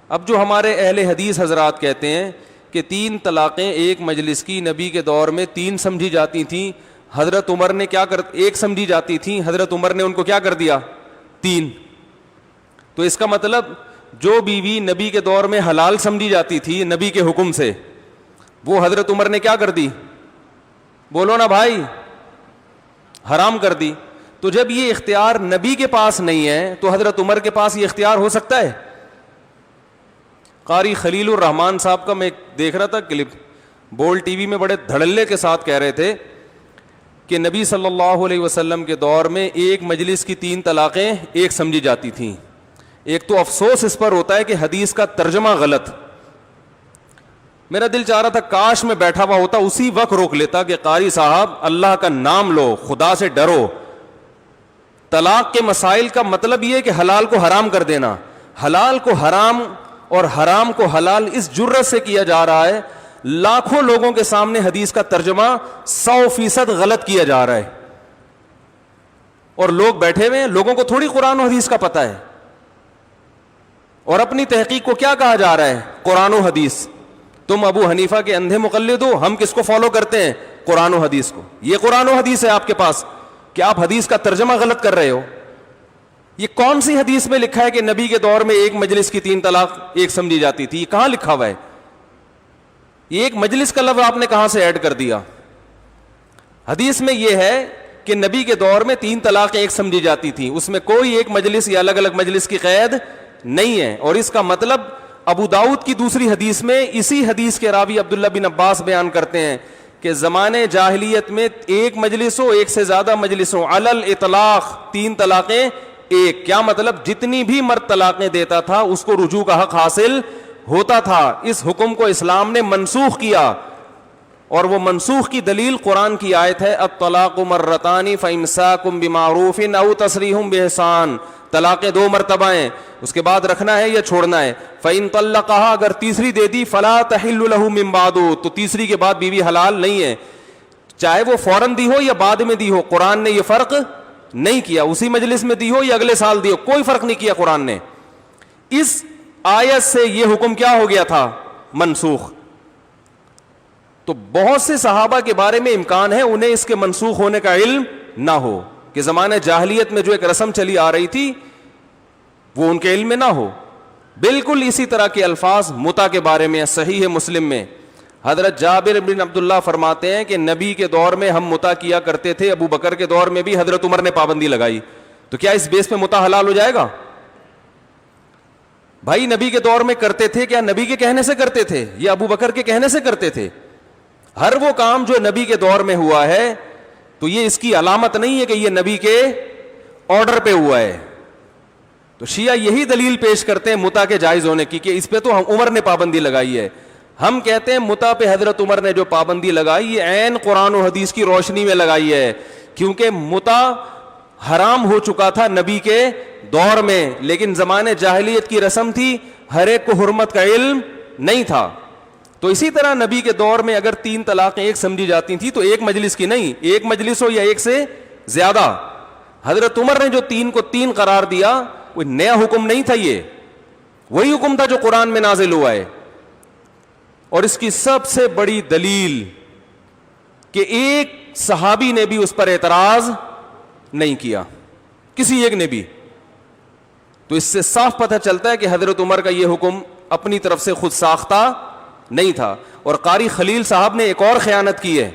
اب جو ہمارے اہل حدیث حضرات کہتے ہیں کہ 3 طلاقیں ایک مجلس کی نبی کے دور میں 3 سمجھی جاتی تھیں, حضرت عمر نے کیا کر, 1 سمجھی جاتی تھیں, حضرت عمر نے ان کو کیا کر دیا, 3. تو اس کا مطلب جو بیوی نبی کے دور میں حلال سمجھی جاتی تھی نبی کے حکم سے, وہ حضرت عمر نے کیا کر دی, بولو نا بھائی, حرام کر دی. تو جب یہ اختیار نبی کے پاس نہیں ہے تو حضرت عمر کے پاس یہ اختیار ہو سکتا ہے؟ قاری خلیل الرحمان صاحب کا میں دیکھ رہا تھا کلپ, بول ٹی وی میں بڑے دھڑلے کے ساتھ کہہ رہے تھے کہ نبی صلی اللہ علیہ وسلم کے دور میں ایک مجلس کی 3 طلاقیں ایک سمجھی جاتی تھیں. ایک تو افسوس اس پر ہوتا ہے کہ حدیث کا ترجمہ غلط. میرا دل چاہ رہا تھا کاش میں بیٹھا ہوا ہوتا اسی وقت روک لیتا کہ قاری صاحب اللہ کا نام لو, خدا سے ڈرو. طلاق کے مسائل کا مطلب یہ ہے کہ حلال کو حرام کر دینا, حلال کو حرام اور حرام کو حلال اس جرت سے کیا جا رہا ہے. لاکھوں لوگوں کے سامنے حدیث کا ترجمہ 100% غلط کیا جا رہا ہے, اور لوگ بیٹھے ہوئے ہیں, لوگوں کو تھوڑی قرآن و حدیث کا پتہ ہے, اور اپنی تحقیق کو کیا کہا جا رہا ہے, قرآن و حدیث. تم ابو حنیفہ کے اندھے مقلد ہو, ہم کس کو فالو کرتے ہیں, قرآن و حدیث کو. یہ قرآن و حدیث ہے آپ کے پاس کہ آپ حدیث کا ترجمہ غلط کر رہے ہو. یہ کون سی حدیث میں لکھا ہے کہ نبی کے دور میں ایک مجلس کی 3 طلاق ایک سمجھی جاتی تھی؟ یہ کہاں لکھا ہوا ہے؟ یہ ایک مجلس کا لفظ آپ نے کہاں سے ایڈ کر دیا؟ حدیث میں یہ ہے کہ نبی کے دور میں 3 طلاقیں ایک سمجھی جاتی تھیں, اس میں کوئی ایک مجلس یا الگ الگ مجلس کی قید نہیں ہے. اور اس کا مطلب ابو داؤد کی دوسری حدیث میں اسی حدیث کے راوی عبداللہ بن عباس بیان کرتے ہیں کہ زمانے جاہلیت میں ایک مجلس ہو, ایک سے زیادہ مجلس ہو, علی الاطلاق 3 طلاقیں ایک. کیا مطلب؟ جتنی بھی مرد طلاقیں دیتا تھا اس کو رجوع کا حق حاصل ہوتا تھا. اس حکم کو اسلام نے منسوخ کیا, اور وہ منسوخ کی دلیل قرآن کی آیت ہے الطلاق مرتان فامساک بمعروف او تسریح باحسان. طلاقیں 2 مرتبہ ہیں, اس کے بعد رکھنا ہے یا چھوڑنا ہے. فإن طلقها, اگر تیسری دے دی, فلا تحل له من بعد, تو تیسری کے بعد بیوی حلال نہیں ہے, چاہے وہ فوراً دی ہو یا بعد میں دی ہو. قرآن نے یہ فرق نہیں کیا, اسی مجلس میں دی ہو یا اگلے سال دی ہو, کوئی فرق نہیں کیا قرآن نے. اس آیت سے یہ حکم کیا ہو گیا تھا؟ منسوخ. تو بہت سے صحابہ کے بارے میں امکان ہے انہیں اس کے منسوخ ہونے کا علم نہ ہو, کہ زمانے جاہلیت میں جو ایک رسم چلی آ رہی تھی وہ ان کے علم میں نہ ہو. بالکل اسی طرح کے الفاظ متع کے بارے میں صحیح مسلم میں حضرت جابر بن عبداللہ فرماتے ہیں کہ نبی کے دور میں ہم متع کیا کرتے تھے, ابو بکر کے دور میں بھی حضرت عمر نے پابندی لگائی. تو کیا اس بیس پہ متع حلال ہو جائے گا؟ بھائی نبی کے دور میں کرتے تھے, کیا نبی کے کہنے سے کرتے تھے یا ابو بکر کے کہنے سے کرتے تھے؟ ہر وہ کام جو نبی کے دور میں ہوا ہے تو یہ اس کی علامت نہیں ہے کہ یہ نبی کے آرڈر پہ ہوا ہے. تو شیعہ یہی دلیل پیش کرتے ہیں متع کے جائز ہونے کی کہ اس پہ تو عمر نے پابندی لگائی ہے. ہم کہتے ہیں متع پہ حضرت عمر نے جو پابندی لگائی یہ عین قرآن و حدیث کی روشنی میں لگائی ہے, کیونکہ متع حرام ہو چکا تھا نبی کے دور میں, لیکن زمانے جاہلیت کی رسم تھی, ہر ایک کو حرمت کا علم نہیں تھا. تو اسی طرح نبی کے دور میں اگر 3 طلاقیں ایک سمجھی جاتی تھیں تو ایک مجلس کی نہیں, ایک مجلس ہو یا ایک سے زیادہ. حضرت عمر نے جو 3 کو 3 قرار دیا وہ نیا حکم نہیں تھا, یہ وہی حکم تھا جو قرآن میں نازل ہوا ہے. اور اس کی سب سے بڑی دلیل کہ ایک صحابی نے بھی اس پر اعتراض نہیں کیا, کسی ایک نے بھی. تو اس سے صاف پتہ چلتا ہے کہ حضرت عمر کا یہ حکم اپنی طرف سے خود ساختہ نہیں تھا. اور قاری خلیل صاحب نے ایک اور خیانت کی ہے.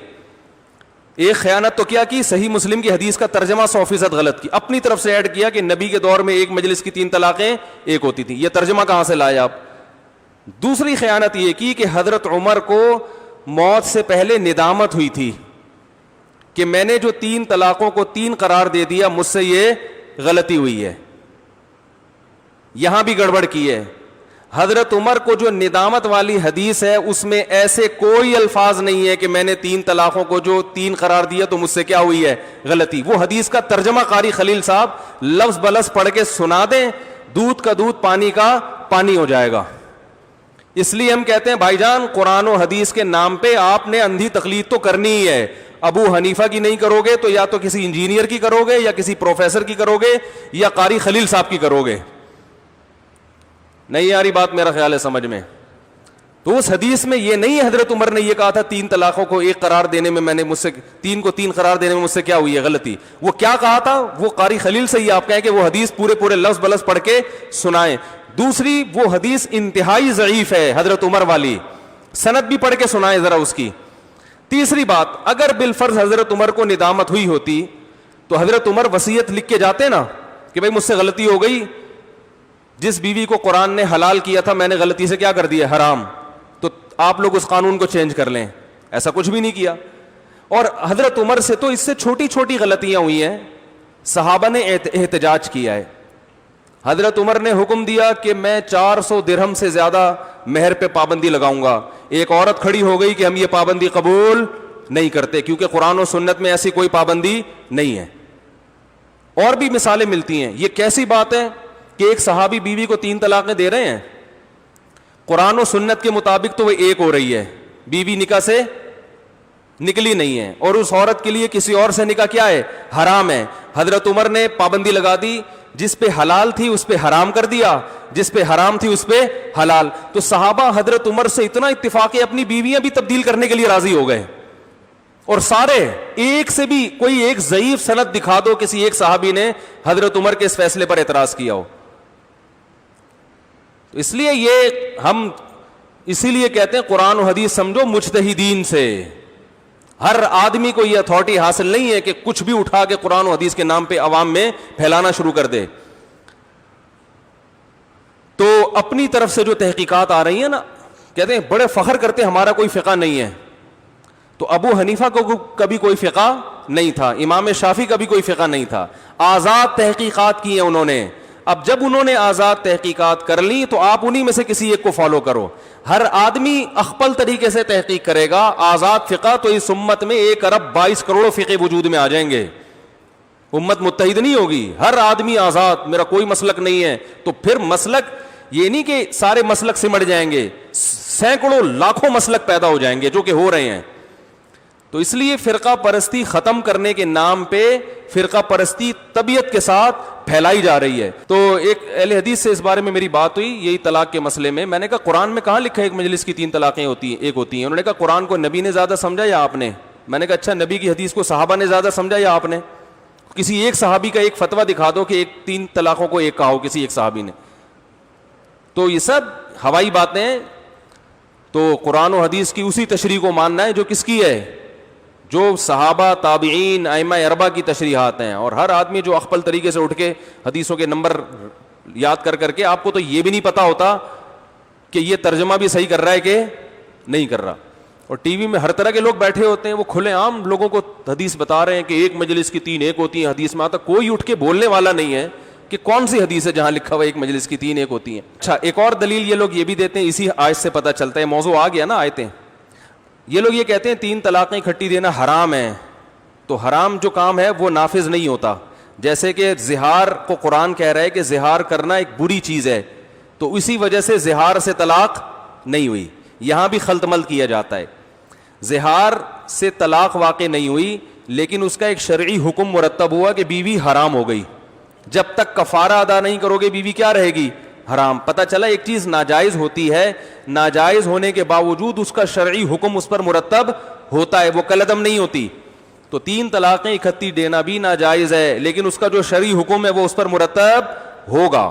ایک خیانت تو کیا کی, صحیح مسلم کی حدیث کا ترجمہ 100% غلط کی, اپنی طرف سے ایڈ کیا کہ نبی کے دور میں ایک مجلس کی 3 طلاقیں ایک ہوتی تھیں. یہ ترجمہ کہاں سے لائے آپ؟ دوسری خیانت یہ کی کہ حضرت عمر کو موت سے پہلے ندامت ہوئی تھی کہ میں نے جو 3 طلاقوں کو 3 قرار دے دیا, مجھ سے یہ غلطی ہوئی ہے. یہاں بھی گڑبڑ کی ہے. حضرت عمر کو جو ندامت والی حدیث ہے اس میں ایسے کوئی الفاظ نہیں ہے کہ میں نے 3 طلاقوں کو جو 3 قرار دیا تو مجھ سے کیا ہوئی ہے, غلطی. وہ حدیث کا ترجمہ قاری خلیل صاحب لفظ بلفظ پڑھ کے سنا دیں, دودھ کا دودھ پانی کا پانی ہو جائے گا. اس لیے ہم کہتے ہیں بھائی جان قرآن و حدیث کے نام پہ آپ نے اندھی تقلید تو کرنی ہی ہے. ابو حنیفہ کی نہیں کرو گے تو یا تو کسی انجینئر کی کرو گے یا کسی پروفیسر کی کرو گے یا قاری خلیل صاحب کی کرو گے. نہیں آ رہی بات میرا خیال ہے سمجھ میں. تو اس حدیث میں یہ نہیں ہے حضرت عمر نے یہ کہا تھا 3 طلاقوں کو 1 قرار دینے میں مجھ سے 3 کو 3 قرار دینے میں مجھ سے کیا ہوئی ہے غلطی. وہ کیا کہا تھا وہ قاری خلیل سے ہی آپ کہیں کہ وہ حدیث پورے لفظ بلفظ پڑھ کے سنائیں. دوسری وہ حدیث انتہائی ضعیف ہے حضرت عمر والی, سند بھی پڑھ کے سنائیں ذرا اس کی. تیسری بات, اگر بالفرض حضرت عمر کو ندامت ہوئی ہوتی تو حضرت عمر وصیت لکھ کے جاتے نا کہ بھائی مجھ سے غلطی ہو گئی, جس بیوی کو قرآن نے حلال کیا تھا میں نے غلطی سے کیا کر دیا حرام, تو آپ لوگ اس قانون کو چینج کر لیں. ایسا کچھ بھی نہیں کیا. اور حضرت عمر سے تو اس سے چھوٹی چھوٹی غلطیاں ہوئی ہیں, صحابہ نے احتجاج کیا ہے. حضرت عمر نے حکم دیا کہ میں 400 درہم سے زیادہ مہر پہ پابندی لگاؤں گا. ایک عورت کھڑی ہو گئی کہ ہم یہ پابندی قبول نہیں کرتے کیونکہ قرآن و سنت میں ایسی کوئی پابندی نہیں ہے. اور بھی مثالیں ملتی ہیں. یہ کیسی بات ہے کہ ایک صحابی بیوی کو 3 طلاقیں دے رہے ہیں, قرآن و سنت کے مطابق تو وہ 1 ہو رہی ہے, بیوی نکاح سے نکلی نہیں ہے, اور اس عورت کے لیے کسی اور سے نکاح کیا ہے حرام ہے. حضرت عمر نے پابندی لگا دی, جس پہ حلال تھی اس پہ حرام کر دیا, جس پہ حرام تھی اس پہ حلال. تو صحابہ حضرت عمر سے اتنا اتفاق ہے اپنی بیویاں بھی تبدیل کرنے کے لیے راضی ہو گئے. اور سارے ایک سے بھی کوئی ایک ضعیف سند دکھا دو کسی ایک صحابی نے حضرت عمر کے اس فیصلے پر اعتراض کیا ہو. تو اس لیے یہ ہم اسی لیے کہتے ہیں قرآن و حدیث سمجھو مجتہدین سے. ہر آدمی کو یہ اتھارٹی حاصل نہیں ہے کہ کچھ بھی اٹھا کے قرآن و حدیث کے نام پہ عوام میں پھیلانا شروع کر دے. تو اپنی طرف سے جو تحقیقات آ رہی ہیں نا, کہتے ہیں بڑے فخر کرتے ہمارا کوئی فقہ نہیں ہے. تو ابو حنیفہ کو کبھی کوئی فقہ نہیں تھا, امام شافعی کا بھی کوئی فقہ نہیں تھا, آزاد تحقیقات کی ہیں انہوں نے. اب جب انہوں نے آزاد تحقیقات کر لی تو آپ انہی میں سے کسی ایک کو فالو کرو. ہر آدمی اخپل طریقے سے تحقیق کرے گا آزاد فقہ تو اس امت میں 1 ارب 22 کروڑ فقہ وجود میں آ جائیں گے. امت متحد نہیں ہوگی, ہر آدمی آزاد, میرا کوئی مسلک نہیں ہے. تو پھر مسلک یہ نہیں کہ سارے مسلک سمٹ جائیں گے, سینکڑوں لاکھوں مسلک پیدا ہو جائیں گے جو کہ ہو رہے ہیں. تو اس لیے فرقہ پرستی ختم کرنے کے نام پہ فرقہ پرستی طبیعت کے ساتھ پھیلائی جا رہی ہے. تو ایک اہل حدیث سے اس بارے میں میری بات ہوئی یہی طلاق کے مسئلے میں. میں نے کہا قرآن میں کہاں لکھا ہے ایک مجلس کی 3 طلاقیں ہوتی ہیں, 1 ہوتی ہیں. انہوں نے کہا قرآن کو نبی نے زیادہ سمجھا یا آپ نے. میں نے کہا اچھا نبی کی حدیث کو صحابہ نے زیادہ سمجھا یا آپ نے. کسی ایک صحابی کا ایک فتویٰ دکھا دو کہ 3 طلاقوں کو 1 کہا ہو کسی ایک صحابی نے. تو یہ سب ہوائی باتیں ہیں. تو قرآن و حدیث کی اسی تشریح کو ماننا ہے جو کس کی ہے, جو صحابہ تابعین ائمہ اربعہ کی تشریحات ہیں. اور ہر آدمی جو اخپل طریقے سے اٹھ کے حدیثوں کے نمبر یاد کر کے, آپ کو تو یہ بھی نہیں پتا ہوتا کہ یہ ترجمہ بھی صحیح کر رہا ہے کہ نہیں کر رہا. اور ٹی وی میں ہر طرح کے لوگ بیٹھے ہوتے ہیں, وہ کھلے عام لوگوں کو حدیث بتا رہے ہیں کہ ایک مجلس کی 3 1 ہوتی ہیں. حدیث میں آتا کوئی اٹھ کے بولنے والا نہیں ہے کہ کون سی حدیث ہے جہاں لکھا ہوا ایک مجلس کی 3 1 ہوتی ہیں. اچھا ایک اور دلیل یہ لوگ یہ بھی دیتے ہیں, اسی آیت سے پتہ چلتا ہے, موضوع آ گیا نا آیتیں. یہ لوگ یہ کہتے ہیں 3 طلاقیں اکٹھی دینا حرام ہے. تو حرام جو کام ہے وہ نافذ نہیں ہوتا. جیسے کہ زہار کو قرآن کہہ رہا ہے کہ زہار کرنا ایک بری چیز ہے, تو اسی وجہ سے زہار سے طلاق نہیں ہوئی. یہاں بھی خلط ملط کیا جاتا ہے. زہار سے طلاق واقع نہیں ہوئی لیکن اس کا ایک شرعی حکم مرتب ہوا کہ بیوی حرام ہو گئی. جب تک کفارہ ادا نہیں کرو گے بیوی کیا رہے گی, حرام. پتہ چلا ایک چیز ناجائز ہوتی ہے, ناجائز ہونے کے باوجود اس کا شرعی حکم اس پر مرتب ہوتا ہے, وہ کالعدم نہیں ہوتی. تو 3 طلاقیں اکٹھی دینا بھی ناجائز ہے لیکن اس کا جو شرعی حکم ہے وہ اس پر مرتب ہوگا.